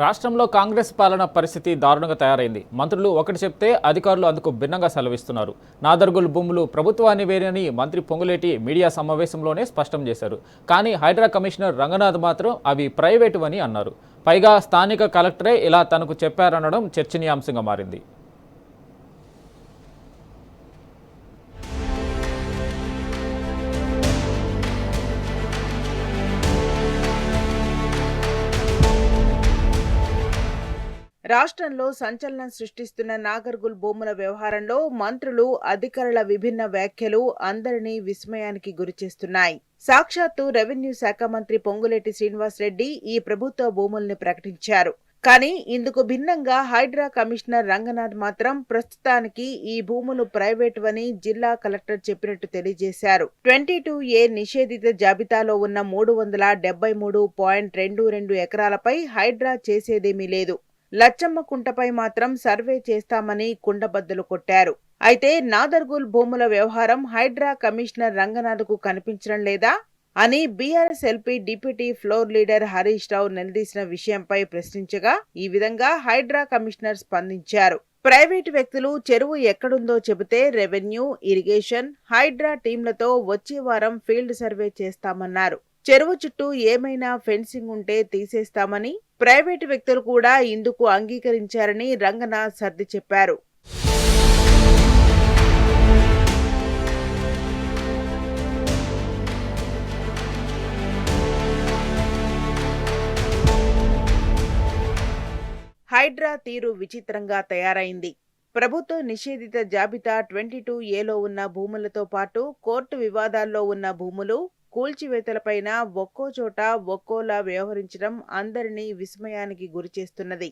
రాష్ట్రంలో కాంగ్రెస్ పాలన పరిస్థితి దారుణంగా తయారైంది. మంత్రులు ఒకటి చెప్తే అధికారులు అందుకు భిన్నంగా సెలవిస్తున్నారు. నాదర్గుల్ భూములు ప్రభుత్వానివేనని మంత్రి పొంగులేటి మీడియా సమావేశంలోనే స్పష్టం చేశారు. కానీ హైడ్రా కమిషనర్ రంగనాథ్ మాత్రం అవి ప్రైవేటు అని అన్నారు. పైగా స్థానిక కలెక్టరే ఇలా తనకు చెప్పారనడం చర్చనీయాంశంగా మారింది. రాష్ట్రంలో సంచలనం సృష్టిస్తున్న నాగర్గుల్ భూముల వ్యవహారంలో మంత్రులు, అధికారుల విభిన్న వ్యాఖ్యలు అందరినీ విస్మయానికి గురిచేస్తున్నాయి. సాక్షాత్తు రెవెన్యూ శాఖ మంత్రి పొంగులేటి శ్రీనివాసరెడ్డి ఈ ప్రభుత్వ భూముల్ని ప్రకటించారు. కానీ ఇందుకు భిన్నంగా హైడ్రా కమిషనర్ రంగనాథ్ మాత్రం ప్రస్తుతానికి ఈ భూములు ప్రైవేటువని జిల్లా కలెక్టర్ చెప్పినట్టు తెలియజేశారు. 22A నిషేధిత జాబితాలో ఉన్న 373.22 ఎకరాలపై హైడ్రా చేసేదేమీ లేదు. లచ్చమ్మ కుంటపై మాత్రం సర్వే చేస్తామని కుండబద్దలు కొట్టారు. అయితే నాదర్గుల్ భూముల వ్యవహారం హైడ్రా కమిషనర్ రంగనాథ్కు కనిపించడం లేదా అని BRS LP deputy floor leader Harish Rao నిలదీసిన విషయంపై ప్రశ్నించగా ఈ విధంగా హైడ్రా కమిషనర్ స్పందించారు. ప్రైవేటు వ్యక్తులు చెరువు ఎక్కడుందో చెబితే రెవెన్యూ, ఇరిగేషన్, హైడ్రా టీంలతో వచ్చే వారం ఫీల్డ్ సర్వే చేస్తామన్నారు. చెరువు చుట్టూ ఏమైనా ఫెన్సింగ్ ఉంటే తీసేస్తామని, ప్రైవేటు వ్యక్తులు కూడా ఇందుకు అంగీకరించారని రంగనాథ్ సర్ది చెప్పారు. హైడ్రా తీరు విచిత్రంగా తయారైంది. ప్రభుత్వ నిషేధిత జాబితా 22Aలో ఉన్న భూములతో పాటు కోర్టు వివాదాల్లో ఉన్న భూములు, కూల్చివేతలపైన ఒక్కో చోట ఒక్కోలా వ్యవహరించడం అందరినీ విస్మయానికి గురిచేస్తున్నది.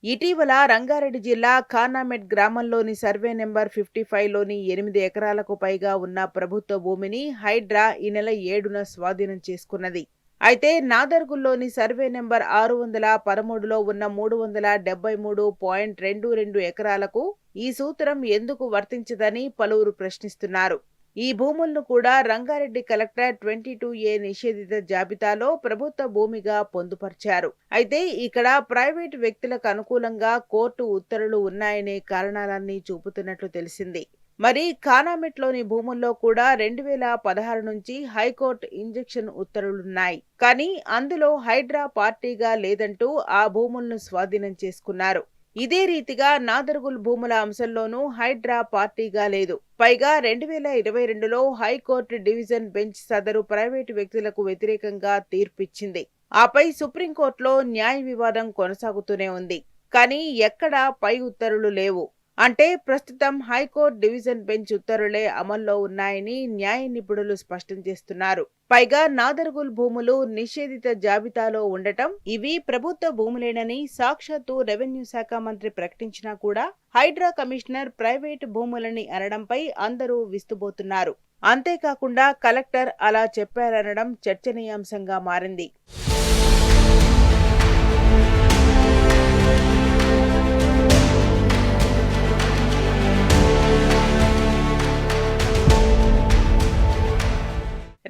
ఇటీవల రంగారెడ్డి జిల్లా ఖానామెట్ గ్రామంలోని సర్వే నెంబర్ 55లోని 8 ఎకరాలకు పైగా ఉన్న ప్రభుత్వ భూమిని హైడ్రా ఈ నెల 7న స్వాధీనం చేసుకున్నది. అయితే నాదర్గుల్లోని సర్వే నెంబర్ 613లో ఉన్న 373.22 ఎకరాలకు ఈ సూత్రం ఎందుకు వర్తించదని పలువురు ప్రశ్నిస్తున్నారు. ఈ భూములను కూడా రంగారెడ్డి కలెక్టర్ 22A నిషేధిత జాబితాలో ప్రభుత్వ భూమిగా పొందుపర్చారు. అయితే ఇక్కడ ప్రైవేటు వ్యక్తులకు అనుకూలంగా కోర్టు ఉత్తర్వులు ఉన్నాయనే కారణాలన్నీ చూపుతున్నట్లు తెలిసింది. మరి ఖానామెట్లోని భూముల్లో కూడా 2016 నుంచి హైకోర్టు ఇంజెక్షన్ ఉత్తర్వులున్నాయి. కానీ అందులో హైడ్రా పార్టీగా లేదంటూ ఆ భూములను స్వాధీనం చేసుకున్నారు. ఇదే రీతిగా నాదర్గుల్ భూముల అంశంలోనూ హైడ్రా పార్టీగా లేదు. పైగా 2022లో హైకోర్టు డివిజన్ బెంచ్ సదరు ప్రైవేటు వ్యక్తులకు వ్యతిరేకంగా తీర్పిచ్చింది. ఆపై సుప్రీంకోర్టులో న్యాయ వివాదం కొనసాగుతూనే ఉంది. కానీ ఎక్కడా పై ఉత్తర్వులు లేవు. అంటే ప్రస్తుతం హైకోర్టు డివిజన్ బెంచ్ ఉత్తర్వులే అమల్లో ఉన్నాయని న్యాయ నిపుణులు స్పష్టం చేస్తున్నారు. పైగా నాదర్గుల్ భూములు నిషేధిత జాబితాలో ఉండటం, ఇవి ప్రభుత్వ భూములేనని సాక్షాత్తు రెవెన్యూ శాఖ మంత్రి ప్రకటించినా కూడా హైడ్రా కమిషనర్ ప్రైవేటు భూములని అనడంపై అందరూ విస్తుబోతున్నారు. అంతేకాకుండా కలెక్టర్ అలా చెప్పారనడం చర్చనీయాంశంగా మారింది.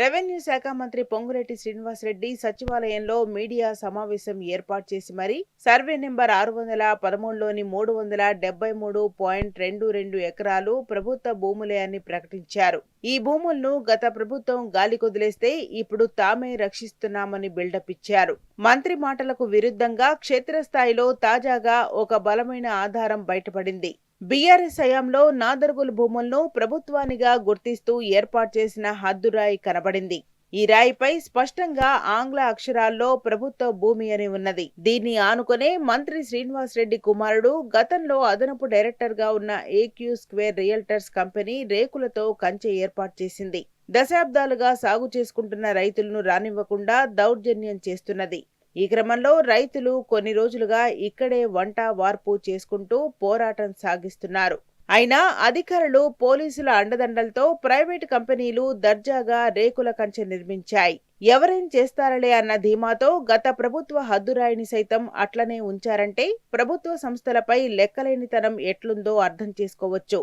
రెవెన్యూ శాఖ మంత్రి పొంగులేటి శ్రీనివాసరెడ్డి సచివాలయంలో మీడియా సమావేశం ఏర్పాటు చేసి మరీ సర్వే నెంబర్ 613లోని 373.22 ఎకరాలు ప్రభుత్వ భూములే అని ప్రకటించారు. ఈ భూములను గత ప్రభుత్వం గాలికొదిలేస్తే ఇప్పుడు తామే రక్షిస్తున్నామని బిల్డప్ ఇచ్చారు. మంత్రి మాటలకు విరుద్ధంగా క్షేత్రస్థాయిలో తాజాగా ఒక బలమైన ఆధారం బయటపడింది. బీఆర్ఎస్ హయాంలో నాదర్గుల్ భూములను ప్రభుత్వానిగా గుర్తిస్తూ ఏర్పాటు చేసిన హద్దురాయి కనబడింది. ఈ రాయిపై స్పష్టంగా ఆంగ్ల అక్షరాల్లో ప్రభుత్వ భూమి అని ఉన్నది. దీన్ని ఆనుకునే మంత్రి శ్రీనివాసరెడ్డి కుమారుడు గతంలో అదనపు డైరెక్టర్ గా ఉన్న ఏక్యూ స్క్వేర్ రియల్టర్స్ కంపెనీ రేకులతో కంచె ఏర్పాటు చేసింది. దశాబ్దాలుగా సాగు చేసుకుంటున్న రైతులను రానివ్వకుండా దౌర్జన్యం చేస్తున్నది. ఈ క్రమంలో రైతులు కొన్ని రోజులుగా ఇక్కడే వంట వార్పు చేసుకుంటూ పోరాటం సాగిస్తున్నారు. అయినా అధికారులు, పోలీసుల అండదండలతో ప్రైవేటు కంపెనీలు దర్జాగా రేకుల కంచె నిర్మించాయి. ఎవరేం చేస్తారలే అన్న ధీమాతో గత ప్రభుత్వ హద్దురాయిని సైతం అట్లనే ఉంచారంటే ప్రభుత్వ సంస్థలపై లెక్కలేనితనం ఎట్లుందో అర్థం చేసుకోవచ్చు.